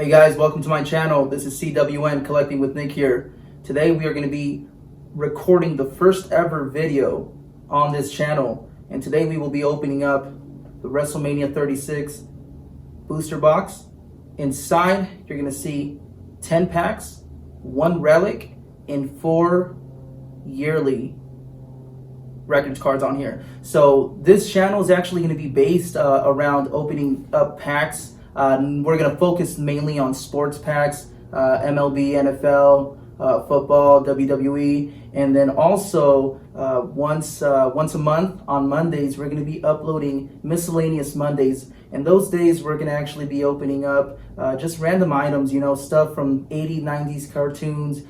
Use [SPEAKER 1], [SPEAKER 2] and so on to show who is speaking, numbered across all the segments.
[SPEAKER 1] Hey guys, welcome to my channel. This is CWN Collecting with Nick here. Today we are going to be recording the first ever video on this channel. And today we will be opening up the WrestleMania 36 booster box. Inside, you're going to see 10 packs, 1 relic, and 4 yearly records cards on here. So this channel is actually going to be based around opening up packs. We're going to focus mainly on sports packs, MLB, NFL, football, WWE, and then also once a month on Mondays we're going to be uploading Miscellaneous Mondays, and those days we're going to actually be opening up just random items, stuff from 80s, 90s cartoons,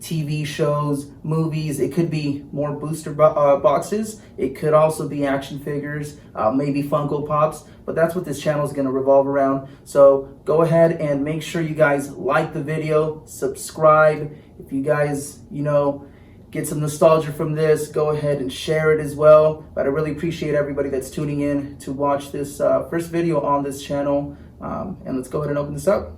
[SPEAKER 1] TV shows, movies. It could be more booster boxes. It could also be action figures, maybe Funko Pops. But that's what this channel is going to revolve around. So go ahead and make sure you guys like the video, subscribe. If you guys, get some nostalgia from this, go ahead and share it as well. But I really appreciate everybody that's tuning in to watch this first video on this channel. And let's go ahead and open this up.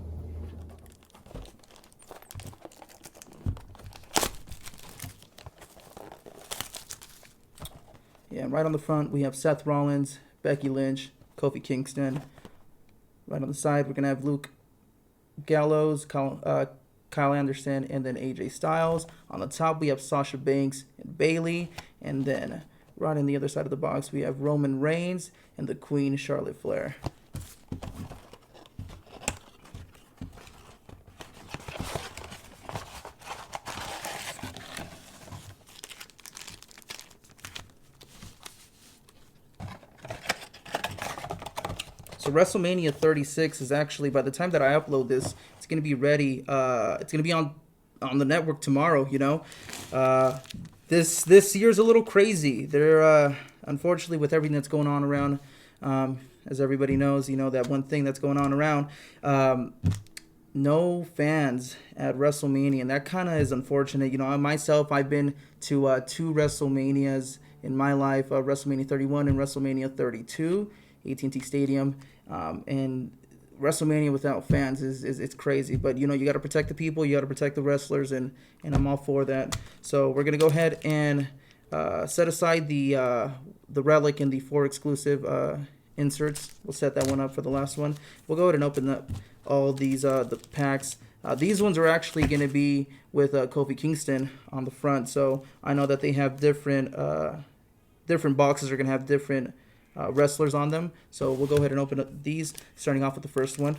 [SPEAKER 1] Yeah, right on the front we have Seth Rollins, Becky Lynch, Kofi Kingston. Right on the side we're going to have Luke Gallows, Kyle Anderson, and then AJ Styles. On the top we have Sasha Banks and Bayley. And then right on the other side of the box we have Roman Reigns and the Queen Charlotte Flair. So WrestleMania 36 is actually, by the time that I upload this, it's going to be ready. It's going to be on the network tomorrow, This year's a little crazy. There, unfortunately, with everything that's going on around, as everybody knows, that one thing that's going on around, no fans at WrestleMania, and that kind of is unfortunate. Myself, I've been to 2 WrestleManias in my life, WrestleMania 31 and WrestleMania 32. AT&T Stadium, and WrestleMania without fans is crazy. But you got to protect the people, you got to protect the wrestlers, and I'm all for that. So we're gonna go ahead and set aside the relic and the 4 exclusive inserts. We'll set that one up for the last one. We'll go ahead and open up all these the packs. These ones are actually going to be with Kofi Kingston on the front. So I know that they have different boxes are going to have different wrestlers on them. So we'll go ahead and open up these, starting off with the first one.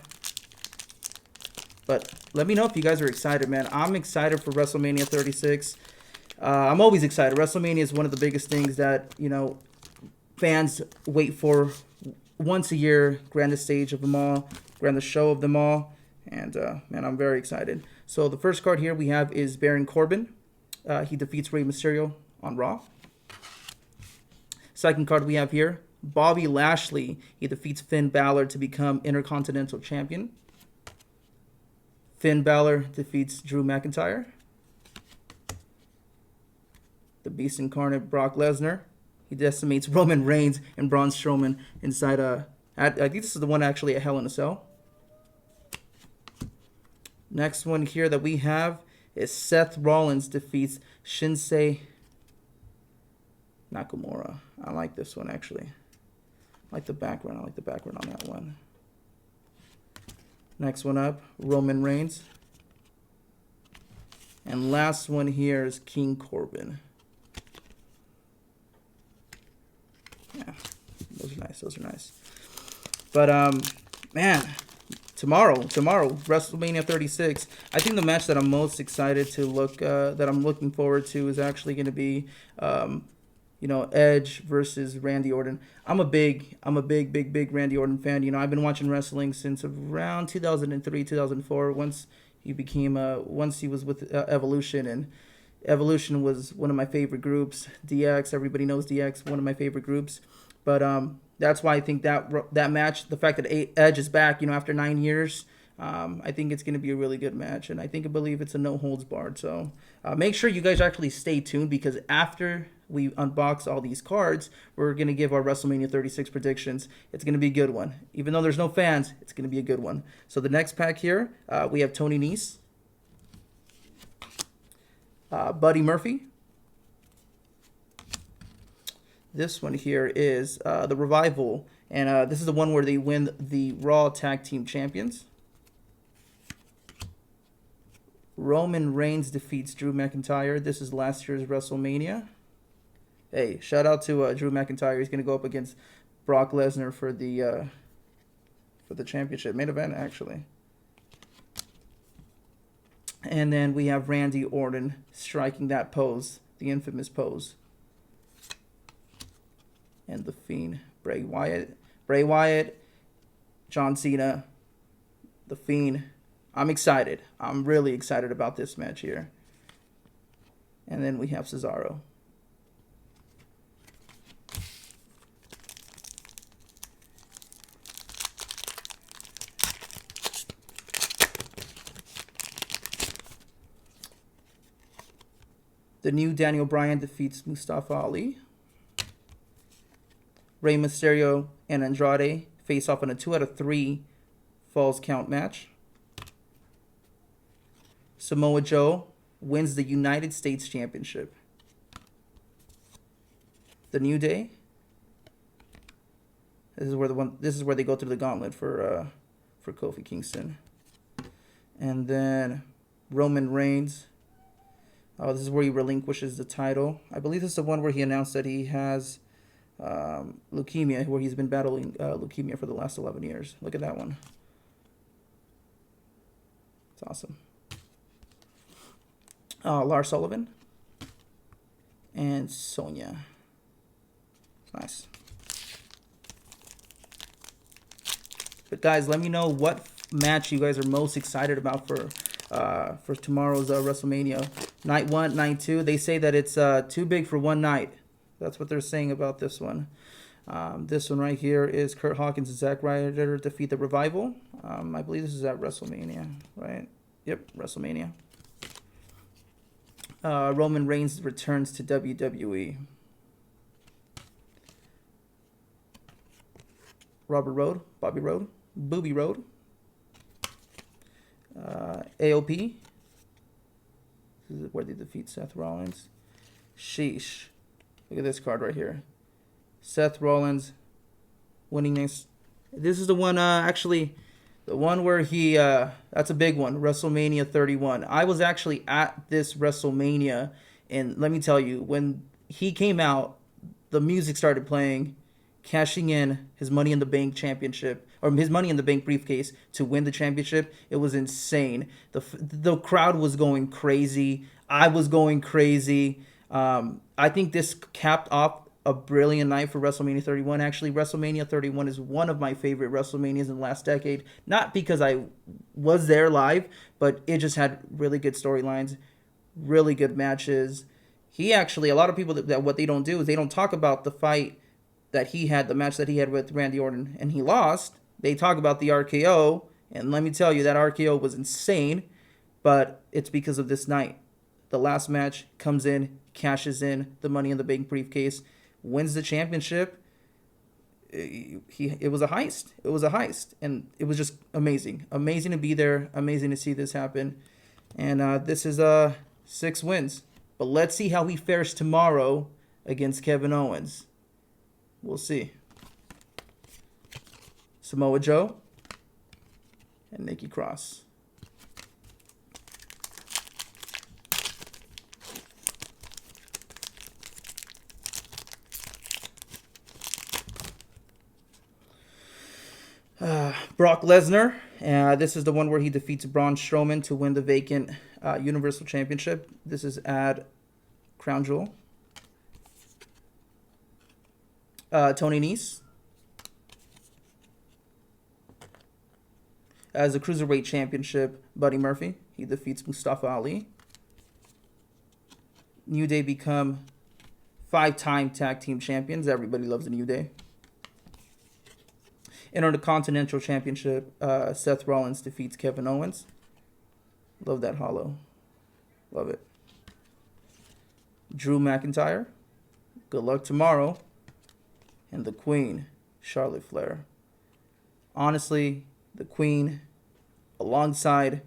[SPEAKER 1] But let me know if you guys are excited, man. I'm excited for WrestleMania 36. I'm always excited. WrestleMania is one of the biggest things that, fans wait for once a year. Grandest stage of them all, grandest show of them all. And, man, I'm very excited. So the first card here we have is Baron Corbin. He defeats Rey Mysterio on Raw. Second card we have here, Bobby Lashley. He defeats Finn Balor to become Intercontinental Champion. Finn Balor defeats Drew McIntyre. The Beast Incarnate, Brock Lesnar. He decimates Roman Reigns and Braun Strowman inside I think this is the one actually at Hell in a Cell. Next one here that we have is Seth Rollins defeats Shinsuke Nakamura. I like this one actually. I like the background. I like the background on that one. Next one up, Roman Reigns. And last one here is King Corbin. Yeah, those are nice. Those are nice. But man, tomorrow, WrestleMania 36. I think the match that I'm most excited to that I'm looking forward to is actually going to be, Edge versus Randy Orton. I'm a big Randy Orton fan. I've been watching wrestling since around 2003, 2004. Once he was with Evolution, and Evolution was one of my favorite groups. DX, everybody knows DX, one of my favorite groups. But that's why I think that match, the fact that Edge is back, after 9 years, I think it's going to be a really good match, and I believe it's a no holds barred. So make sure you guys actually stay tuned, because after we unbox all these cards, we're going to give our WrestleMania 36 predictions. It's going to be a good one. Even though there's no fans, it's going to be a good one. So the next pack here, we have Tony Nese, Buddy Murphy. This one here is the Revival, and this is the one where they win the Raw Tag Team Champions. Roman Reigns defeats Drew McIntyre. This is last year's WrestleMania. Hey, shout out to Drew McIntyre. He's going to go up against Brock Lesnar for the championship. Main event, actually. And then we have Randy Orton striking that pose, the infamous pose. And The Fiend, Bray Wyatt, John Cena, The Fiend. I'm excited. I'm really excited about this match here. And then we have Cesaro. The New Daniel Bryan defeats Mustafa Ali. Rey Mysterio and Andrade face off in a 2 out of 3 falls count match. Samoa Joe wins the United States Championship. The New Day. This is where they go through the gauntlet for Kofi Kingston. And then Roman Reigns. This is where he relinquishes the title. I believe this is the one where he announced that he has leukemia, where he's been battling leukemia for the last 11 years. Look at that one. It's awesome. Lars Sullivan and Sonya. Nice. But guys, let me know what match you guys are most excited about for tomorrow's WrestleMania. Night 1, night 2. They say that it's too big for one night. That's what they're saying about this one. This one right here is Kurt Hawkins and Zack Ryder defeat the Revival. I believe this is at WrestleMania, right? Yep, WrestleMania. Roman Reigns returns to WWE. Bobby Roode. AOP. This is where they defeat Seth Rollins. Sheesh. Look at this card right here. Seth Rollins winning this. This is the one, actually, the one where he, that's a big one, WrestleMania 31. I was actually at this WrestleMania, and let me tell you, when he came out, the music started playing, cashing in his Money in the Bank championship, or his Money in the Bank briefcase to win the championship. It was insane. The crowd was going crazy. I was going crazy. I think this capped off a brilliant night for WrestleMania 31. Actually, WrestleMania 31 is one of my favorite WrestleManias in the last decade. Not because I was there live, but it just had really good storylines, really good matches. He actually, a lot of people that what they don't do is they don't talk about the fight that he had, the match that he had with Randy Orton, and he lost. They talk about the RKO, and let me tell you, that RKO was insane, but it's because of this night. The last match comes in, cashes in the Money in the Bank briefcase, wins the championship. It was a heist. It was a heist, and it was just amazing. Amazing to be there. Amazing to see this happen. And this is 6 wins. But let's see how he fares tomorrow against Kevin Owens. We'll see. Samoa Joe and Nikki Cross. Brock Lesnar. This is the one where he defeats Braun Strowman to win the vacant Universal Championship. This is at Crown Jewel. Tony Nese. As a Cruiserweight Championship, Buddy Murphy. He defeats Mustafa Ali. New Day become 5-time tag team champions. Everybody loves the New Day. Intercontinental Championship, Seth Rollins defeats Kevin Owens. Love that hollow. Love it. Drew McIntyre. Good luck tomorrow. And the Queen, Charlotte Flair. Honestly, the Queen, alongside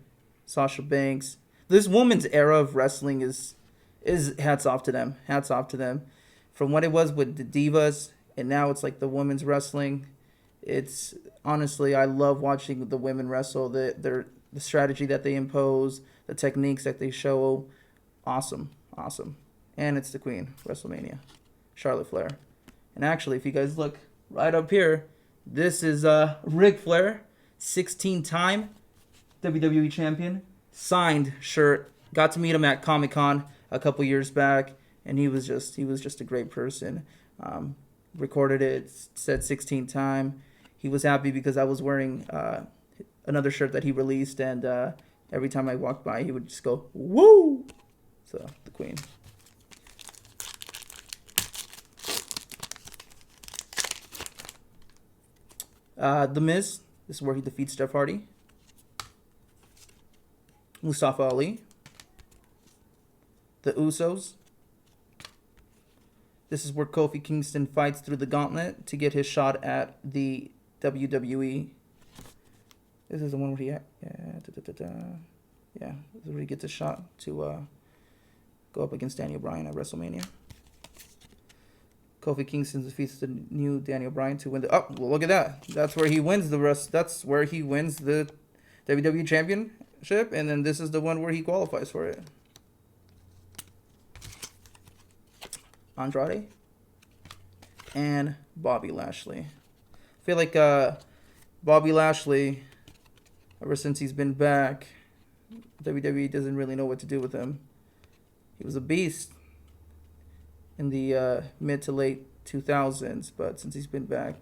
[SPEAKER 1] Sasha Banks. This woman's era of wrestling is hats off to them. Hats off to them. From what it was with the Divas, and now it's like the women's wrestling. It's honestly, I love watching the women wrestle. The strategy that they impose, the techniques that they show, awesome. And it's the Queen, WrestleMania, Charlotte Flair. And actually, if you guys look right up here, this is Ric Flair, 16-time WWE champion, signed shirt. Got to meet him at Comic-Con a couple years back, and he was just a great person. Recorded it, said 16-time. He was happy because I was wearing another shirt that he released, and every time I walked by, he would just go, woo! So, the Queen. The Miz, this is where he defeats Jeff Hardy. Mustafa Ali. The Usos. This is where Kofi Kingston fights through the gauntlet to get his shot at the WWE. This is the one where this is where he gets a shot to go up against Daniel Bryan at WrestleMania. Kofi Kingston defeats the new Daniel Bryan to win the... Oh, well, look at that. That's where he wins the rest. That's where he wins the WWE Championship, and then this is the one where he qualifies for it. Andrade and Bobby Lashley. I feel like Bobby Lashley, ever since he's been back, WWE doesn't really know what to do with him. He was a beast in the mid to late 2000s, but since he's been back,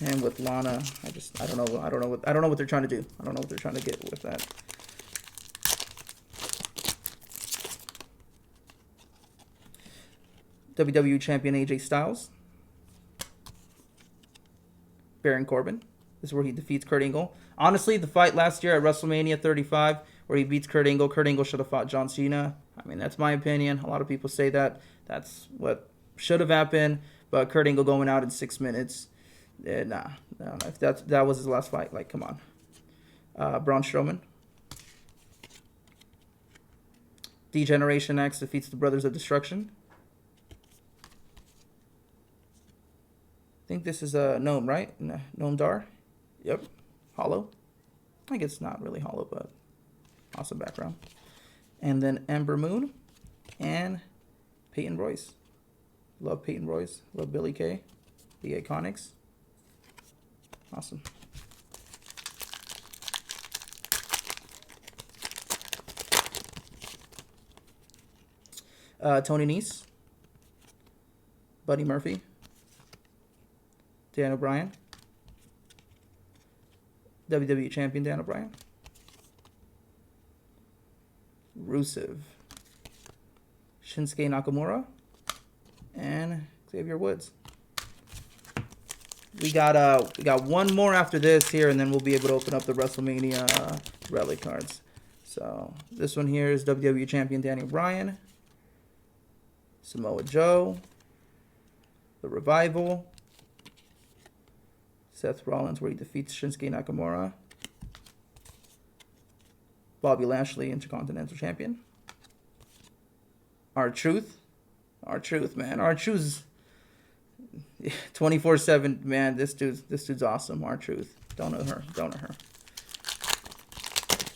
[SPEAKER 1] and with Lana, I don't know what they're trying to do. I don't know what they're trying to get with that. WWE Champion AJ Styles. Baron Corbin. This is where he defeats Kurt Angle. Honestly, the fight last year at WrestleMania 35, where he beats Kurt Angle should have fought John Cena. I mean, that's my opinion. A lot of people say that. That's what should have happened. But Kurt Angle going out in 6 minutes. Nah. If that was his last fight, like, come on. Braun Strowman. D-Generation X defeats the Brothers of Destruction. I think this is a Gnome, right? Gnome Dar. Yep. Hollow. I think it's not really hollow, but awesome background. And then Ember Moon and Peyton Royce. Love Peyton Royce. Love Billy Kay. The Iconics. Awesome. Tony Nese. Buddy Murphy. Dan O'Brien. WWE Champion Dan O'Brien. Rusev. Shinsuke Nakamura. And Xavier Woods. We got one more after this here, and then we'll be able to open up the WrestleMania Relic cards. So this one here is WWE Champion Daniel Bryan. Samoa Joe. The Revival. Seth Rollins, where he defeats Shinsuke Nakamura. Bobby Lashley, Intercontinental Champion. R-Truth. R-Truth, man. R-Truth's 24/7, man. This dude's awesome. R-Truth. Don't know her.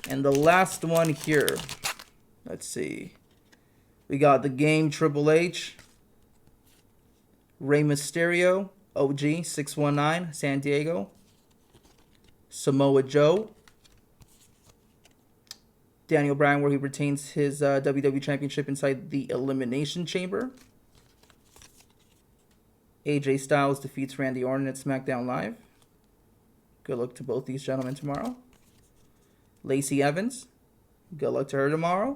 [SPEAKER 1] And the last one here. Let's see. We got the Game Triple H. Rey Mysterio. OG 619 San Diego. Samoa Joe. Daniel Bryan, where he retains his WWE Championship inside the Elimination Chamber. AJ Styles defeats Randy Orton at SmackDown Live. Good luck to both these gentlemen tomorrow. Lacey Evans. Good luck to her tomorrow.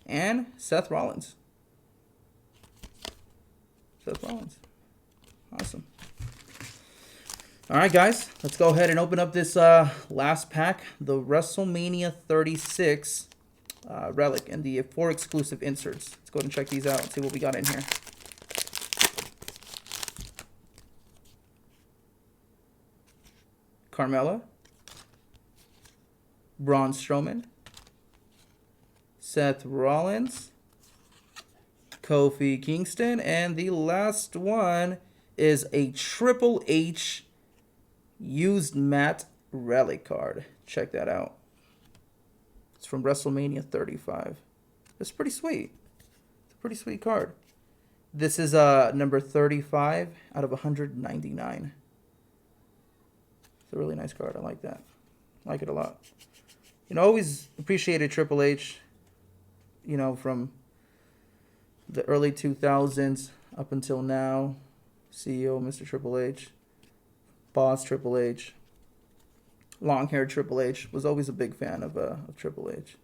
[SPEAKER 1] And Seth Rollins. Awesome. All right, guys, let's go ahead and open up this last pack, the WrestleMania 36 Relic and the 4 exclusive inserts. Let's go ahead and check these out and see what we got in here. Carmella, Braun Strowman, Seth Rollins, Kofi Kingston, and the last one is a Triple H used matte relic card. Check that out. It's from WrestleMania 35. It's pretty sweet. It's a pretty sweet card. This is number 35 out of 199. It's a really nice card. I like that. I like it a lot. You know, always appreciated Triple H, you know, from the early 2000s up until now. CEO, Mr. Triple H. Boss Triple H. Long-haired Triple H. Was always a big fan of Triple H.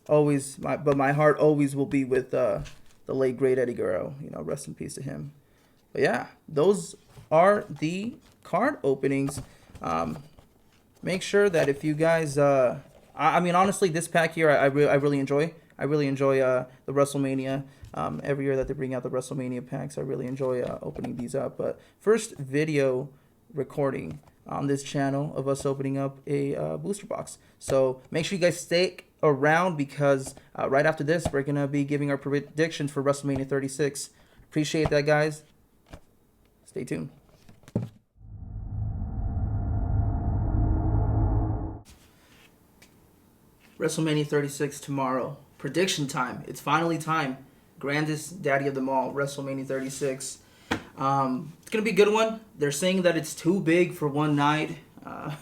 [SPEAKER 1] Always, but my heart always will be with the late, great Eddie Guerrero. You know, rest in peace to him. But yeah, those are the card openings. Make sure that if you guys... I mean, honestly, this pack here, I really enjoy. I really enjoy the WrestleMania. Every year that they bring out the WrestleMania packs, I really enjoy opening these up. But first video recording on this channel of us opening up a booster box. So make sure you guys stay around because right after this, we're going to be giving our predictions for WrestleMania 36. Appreciate that, guys. Stay tuned. WrestleMania 36 tomorrow. Prediction time. It's finally time. Grandest daddy of them all, WrestleMania 36. It's going to be a good one. They're saying that it's too big for one night. I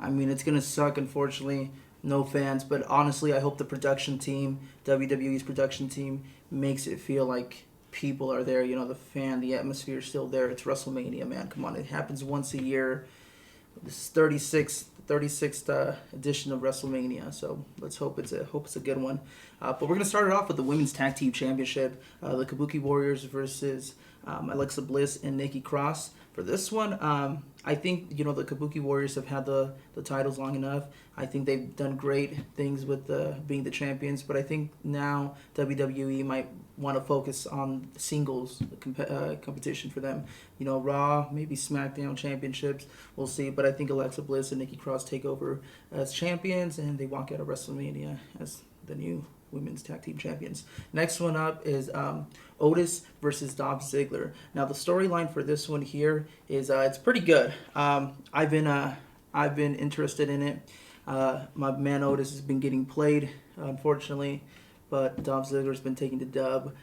[SPEAKER 1] mean, it's going to suck, unfortunately. No fans. But honestly, I hope the production team, WWE's production team, makes it feel like people are there. You know, the atmosphere is still there. It's WrestleMania, man. Come on. It happens once a year. This is 36th edition of WrestleMania, so let's hope it's a good one. But we're gonna start it off with the Women's Tag Team Championship, the Kabuki Warriors versus Alexa Bliss and Nikki Cross. For this one, I think the Kabuki Warriors have had the titles long enough. I think they've done great things with being the champions, but I think now WWE might want to focus on singles competition for them. Raw, maybe SmackDown championships, we'll see. But I think Alexa Bliss and Nikki Cross take over as champions, and they walk out of WrestleMania as the new Women's Tag Team Champions. Next one up is Otis versus Dolph Ziggler. Now the storyline for this one here is it's pretty good. I've been interested in it. My man Otis has been getting played, unfortunately, but Dolph Ziggler's been taking the dub.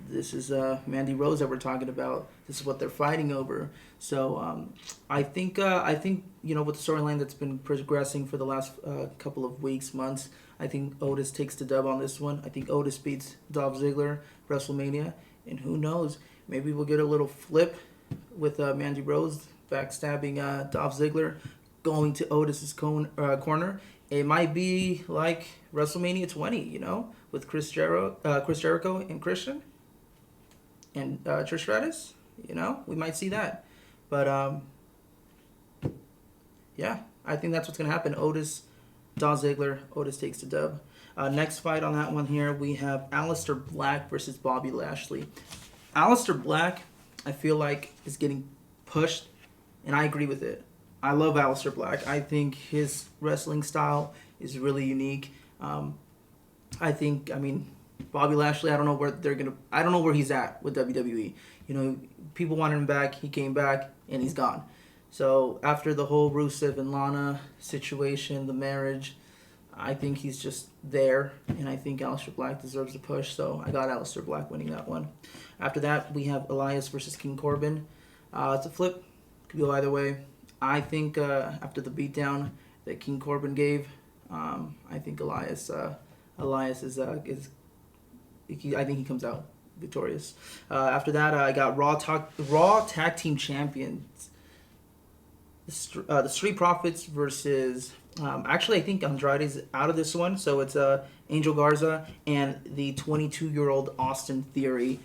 [SPEAKER 1] This is Mandy Rose that we're talking about. This is what they're fighting over. So I think with the storyline that's been progressing for the last couple of weeks, months, I think Otis takes the dub on this one. I think Otis beats Dolph Ziggler WrestleMania, and who knows, maybe we'll get a little flip with Mandy Rose backstabbing Dolph Ziggler, going to Otis's corner. It might be like WrestleMania 20, with Chris Jericho and Christian and Trish Stratus. We might see that. But yeah, I think that's what's gonna happen. Otis, Dolph Ziggler, Otis takes the dub. Next fight on that one here, we have Alistair Black versus Bobby Lashley. Alistair Black, I feel like, is getting pushed, and I agree with it. I love Alistair Black. I think his wrestling style is really unique. Bobby Lashley, I don't know where he's at with WWE. People wanted him back, he came back, and he's gone. So after the whole Rusev and Lana situation, the marriage, I think he's just there, and I think Alistair Black deserves a push, so I got Alistair Black winning that one. After that, we have Elias versus King Corbin. It's a flip, could go either way. I think after the beatdown that King Corbin gave, I think Elias is I think he comes out victorious. After that, I got Raw Tag Team Champions. The Street Profits versus... actually, I think Andrade's out of this one, so it's Angel Garza and the 22-year-old Austin Theory.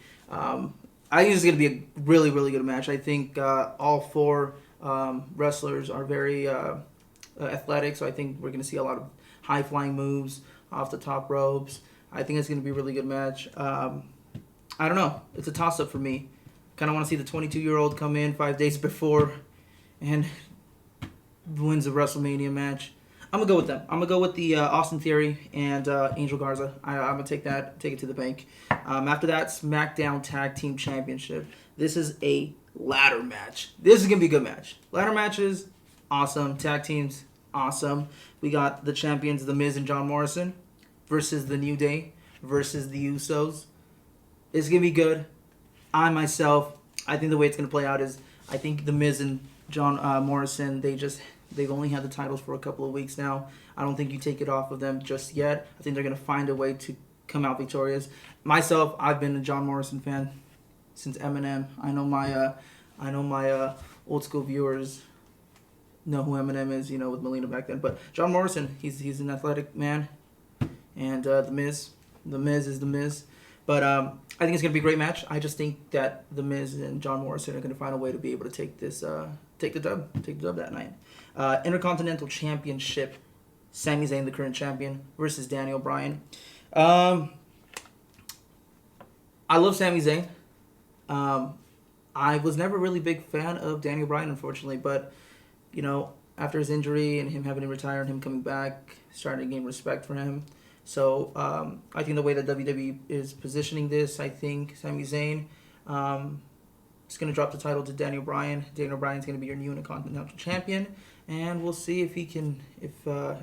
[SPEAKER 1] I think it's going to be a really, really good match. I think all four wrestlers are very athletic, so I think we're going to see a lot of high-flying moves off the top ropes. I think it's going to be a really good match. I don't know. It's a toss-up for me. Kind of want to see the 22-year-old come in 5 days before and wins the WrestleMania match. I'm going to go with them. I'm going to go with the Austin Theory and Angel Garza. I'm going to take it to the bank. After that, SmackDown Tag Team Championship. This is a ladder match. This is going to be a good match. Ladder matches, awesome. Tag teams, awesome. We got the champions, The Miz and John Morrison, versus The New Day, versus the Usos. It's going to be good. I think the way it's going to play out is, I think The Miz and John Morrison, they've only had the titles for a couple of weeks now. I don't think you take it off of them just yet. I think they're going to find a way to come out victorious. Myself, I've been a John Morrison fan since Eminem. I know my old school viewers know who Eminem is, with Melina back then. But John Morrison, he's an athletic man, and The Miz is The Miz. But I think it's going to be a great match. I just think that The Miz and John Morrison are going to find a way to be able to take the dub that night. Intercontinental Championship, Sami Zayn, the current champion, versus Daniel Bryan. I love Sami Zayn. I was never really a big fan of Daniel Bryan, unfortunately, but after his injury and him having to retire and him coming back, starting to gain respect for him. So I think the way that WWE is positioning this, I think Sami Zayn is going to drop the title to Daniel Bryan. Daniel Bryan's going to be your new Intercontinental Champion, and we'll see if he can, if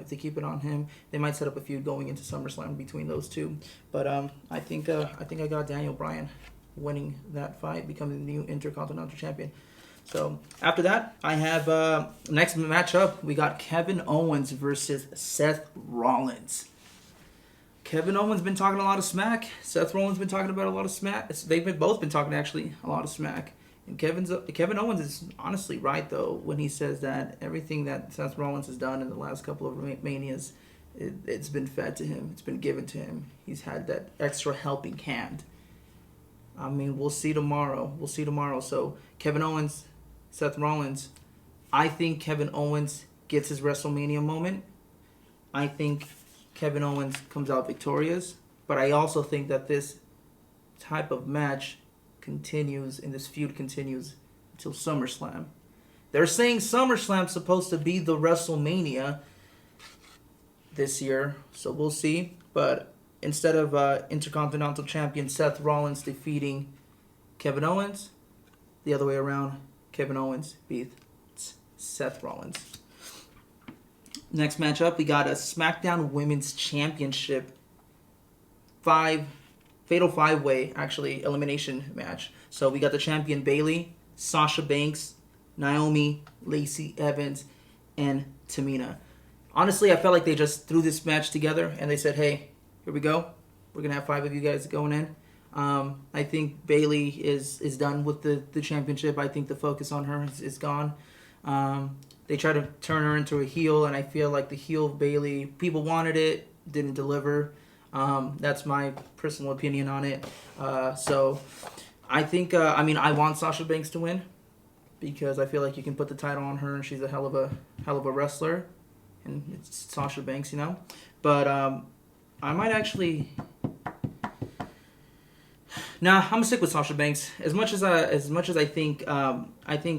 [SPEAKER 1] they keep it on him. They might set up a feud going into SummerSlam between those two. But I think I got Daniel Bryan winning that fight, becoming the new Intercontinental Champion. So after that, I have next matchup. We got Kevin Owens versus Seth Rollins. Kevin Owens been talking a lot of smack. Seth Rollins been talking about a lot of smack. They've both been talking actually a lot of smack. And Kevin Owens is honestly right though when he says that everything that Seth Rollins has done in the last couple of manias, it's been fed to him. It's been given to him. He's had that extra helping hand. I mean, we'll see tomorrow. So Kevin Owens, Seth Rollins. I think Kevin Owens gets his WrestleMania moment. I think Kevin Owens comes out victorious, but I also think that this type of match continues and this feud continues until SummerSlam. They're saying SummerSlam's supposed to be the WrestleMania this year, so we'll see. But instead of Intercontinental Champion Seth Rollins defeating Kevin Owens, the other way around, Kevin Owens beats Seth Rollins. Next matchup, we got a SmackDown Women's Championship Fatal 5-Way, actually, elimination match. So we got the champion Bayley, Sasha Banks, Naomi, Lacey Evans, and Tamina. Honestly, I felt like they just threw this match together and they said, hey, here we go. We're going to have 5 of you guys going in. I think Bayley is done with the championship. I think the focus on her is gone. They tried to turn her into a heel, and I feel like the heel of Bayley, people wanted it, didn't deliver. That's my personal opinion on it. So I think, I want Sasha Banks to win because I feel like you can put the title on her, and she's a hell of a wrestler, and it's Sasha Banks, But I might actually. Nah, I'm gonna stick with Sasha Banks. As much as I think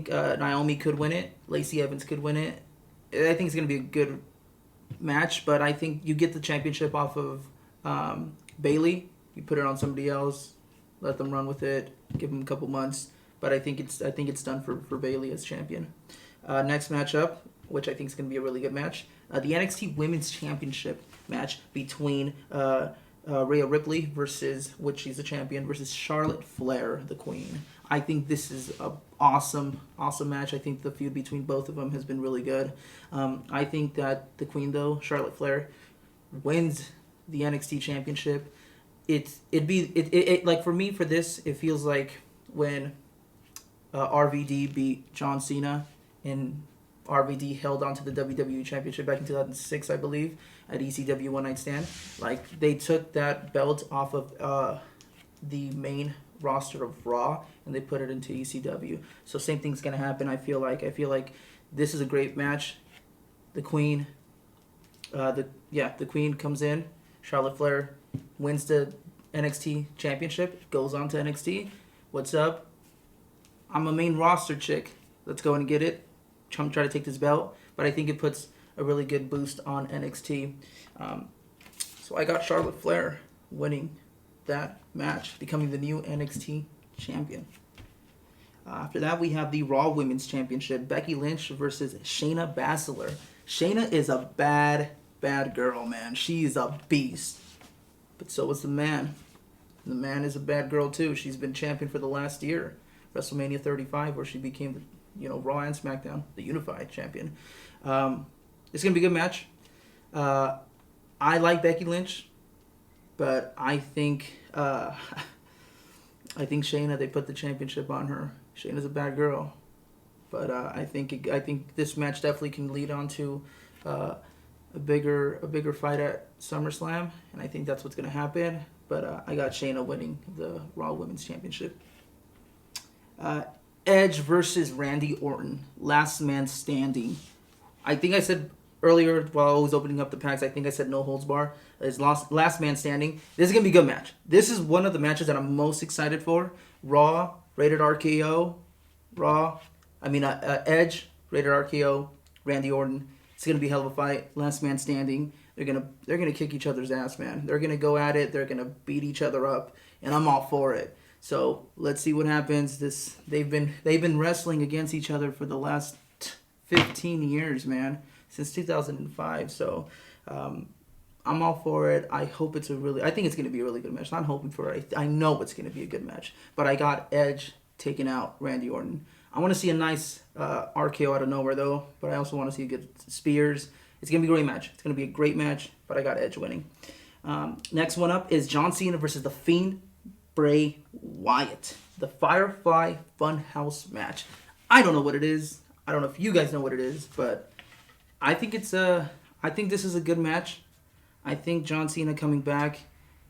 [SPEAKER 1] Naomi could win it, Lacey Evans could win it. I think it's gonna be a good match, but I think you get the championship off of Bayley. You put it on somebody else, let them run with it, give them a couple months. But I think it's done for Bayley as champion. Next matchup, which I think is gonna be a really good match, the NXT Women's Championship match between Rhea Ripley versus, which she's a champion, versus Charlotte Flair, the Queen. I think this is an awesome match. I think the feud between both of them has been really good. I think that the Queen, though, Charlotte Flair, wins the NXT Championship. Like for me, for this, it feels like when RVD beat John Cena and RVD held on to the WWE Championship back in 2006, I believe, at ECW One Night Stand. Like, they took that belt off of the main roster of Raw and they put it into ECW. So same thing's gonna happen. I feel like this is a great match. The Queen, the Queen comes in. Charlotte Flair wins the NXT Championship. Goes on to NXT. What's up? I'm a main roster chick. Let's go and get it. Try to take this belt, but I think it puts a really good boost on NXT. So I got Charlotte Flair winning that match, becoming the new NXT champion. After that, we have the Raw Women's Championship. Becky Lynch versus Shayna Baszler. Shayna is a bad girl, man. She's a beast. But so is the man. The man is a bad girl, too. She's been champion for the last year. WrestleMania 35, where she became, Raw and SmackDown, the unified champion. It's going to be a good match. I like Becky Lynch, but I think Shayna, they put the championship on her. Shayna's a bad girl, but I think this match definitely can lead on to a bigger fight at SummerSlam, and I think that's what's going to happen. But I got Shayna winning the Raw Women's Championship. Edge versus Randy Orton, last man standing. I think I said earlier while I was opening up the packs, I think I said no holds bar. It's last man standing. This is going to be a good match. This is one of the matches that I'm most excited for. Raw, rated RKO. Edge, rated RKO. Randy Orton. It's going to be a hell of a fight. Last man standing. They're gonna kick each other's ass, man. They're going to go at it. They're going to beat each other up. And I'm all for it. So let's see what happens. They've been wrestling against each other for the last 15 years, man, since 2005. So I'm all for it. I think it's going to be a really good match. Not hoping for it. I know it's going to be a good match. But I got Edge taking out Randy Orton. I want to see a nice RKO out of nowhere, though. But I also want to see good spears. It's going to be a great match. It's going to be a great match. But I got Edge winning. Next one up is John Cena versus The Fiend, Bray Wyatt. The Firefly Funhouse match. I don't know what it is. I don't know if you guys know what it is, but I think this is a good match. I think John Cena coming back,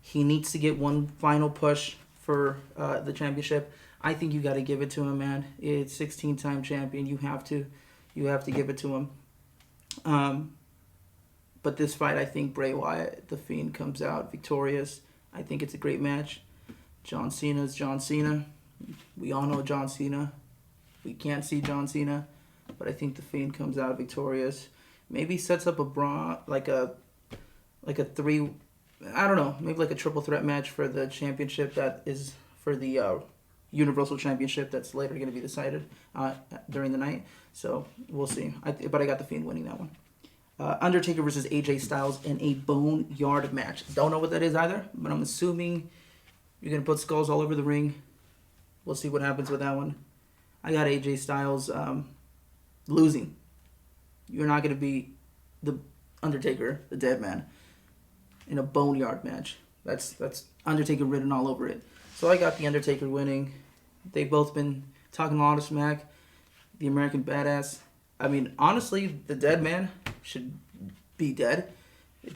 [SPEAKER 1] he needs to get one final push for the championship. I think you got to give it to him, man. It's 16-time champion. You have to give it to him. But this fight, I think Bray Wyatt, The Fiend, comes out victorious. I think it's a great match. John Cena's John Cena. We all know John Cena. We can't see John Cena, but I think The Fiend comes out victorious. Maybe sets up like a three, I don't know, maybe like a triple threat match for the championship that is for the Universal Championship that's later going to be decided during the night. So we'll see. But I got The Fiend winning that one. Undertaker versus AJ Styles in a boneyard match. Don't know what that is either, but I'm assuming you're going to put skulls all over the ring. We'll see what happens with that one. I got AJ Styles losing. You're not going to beat the Undertaker, the dead man, in a boneyard match. That's Undertaker written all over it. So I got the Undertaker winning. They've both been talking a lot of smack. The American Badass. I mean, honestly, the dead man should be dead,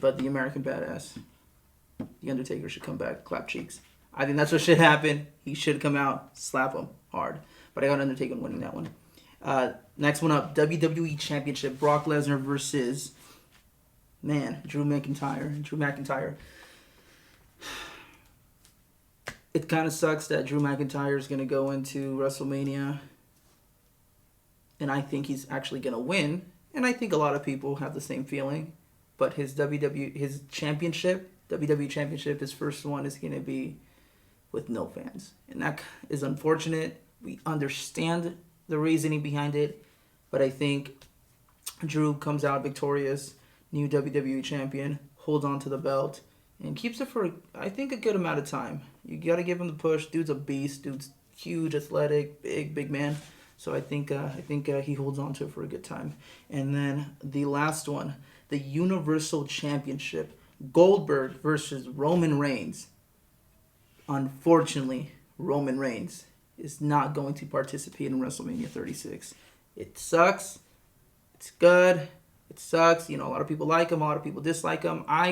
[SPEAKER 1] but the American Badass, the Undertaker, should come back, clap cheeks. I think that's what should happen. He should come out, slap him hard. But I got Undertaker winning that one. Next one up, WWE Championship, Brock Lesnar versus, Drew McIntyre. It kind of sucks that Drew McIntyre is going to go into WrestleMania, and I think he's actually going to win. And I think a lot of people have the same feeling. But his WWE Championship, his first one is going to be with no fans. And that is unfortunate. We understand the reasoning behind it. But I think Drew comes out victorious, new WWE champion, holds on to the belt, and keeps it for, I think, a good amount of time. You got to give him the push. Dude's a beast. Dude's huge, athletic, big man. So I think he holds on to it for a good time. And then the last one, the Universal Championship, Goldberg versus Roman Reigns. Unfortunately, Roman Reigns is not going to participate in WrestleMania 36. It sucks. It's good. It sucks. A lot of people like him. A lot of people dislike him. I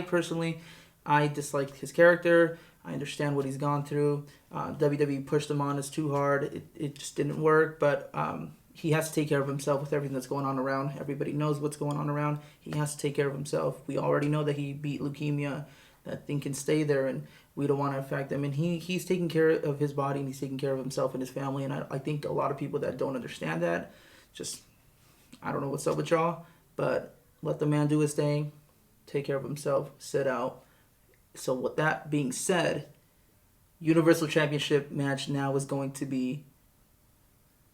[SPEAKER 1] dislike his character. I understand what he's gone through. WWE pushed him on us too hard. It just didn't work, but he has to take care of himself with everything that's going on around. Everybody knows what's going on around. He has to take care of himself. We already know that he beat leukemia. That thing can stay there, and we don't want to affect him. And he's taking care of his body, and he's taking care of himself and his family. And I think a lot of people that don't understand that, just, I don't know what's up with y'all, but let the man do his thing, take care of himself, sit out. So with that being said, Universal Championship match now is going to be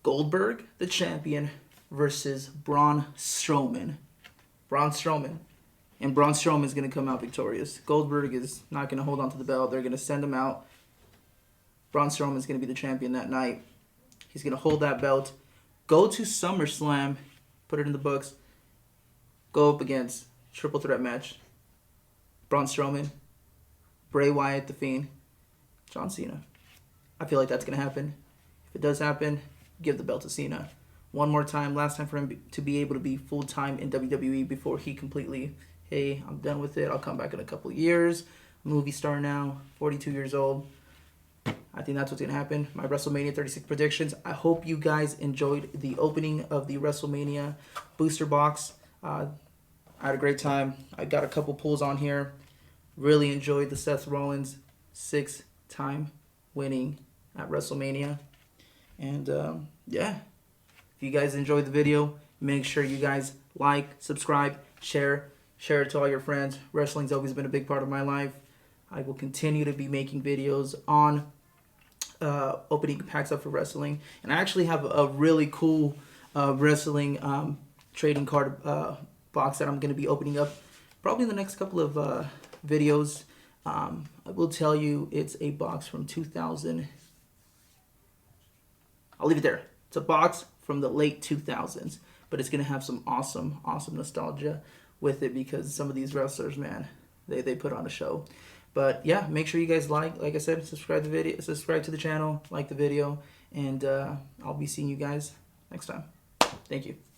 [SPEAKER 1] Goldberg, the champion, versus Braun Strowman. Braun Strowman. And Braun Strowman is going to come out victorious. Goldberg is not going to hold on to the belt. They're going to send him out. Braun Strowman is going to be the champion that night. He's going to hold that belt, go to SummerSlam, put it in the books, go up against triple threat match. Braun Strowman, Bray Wyatt, The Fiend, John Cena. I feel like that's going to happen. If it does happen, give the belt to Cena. One more time, last time for him to be able to be full-time in WWE before he completely, hey, I'm done with it. I'll come back in a couple of years. Movie star now, 42 years old. I think that's what's going to happen. My WrestleMania 36 predictions. I hope you guys enjoyed the opening of the WrestleMania booster box. I had a great time. I got a couple pulls on here. Really enjoyed the Seth Rollins 6-time winning at WrestleMania. And yeah, if you guys enjoyed the video, make sure you guys like, subscribe, share it to all your friends. Wrestling's always been a big part of my life. I will continue to be making videos on opening packs up for wrestling. And I actually have a really cool wrestling trading card box that I'm going to be opening up probably in the next couple of videos. I will tell you it's a box from 2000. I'll leave it there. It's a box from the late 2000s, but it's going to have some awesome nostalgia with it because some of these wrestlers, man, they put on a show. But yeah, make sure you guys like I said, subscribe to the channel, like the video, and I'll be seeing you guys next time. Thank you.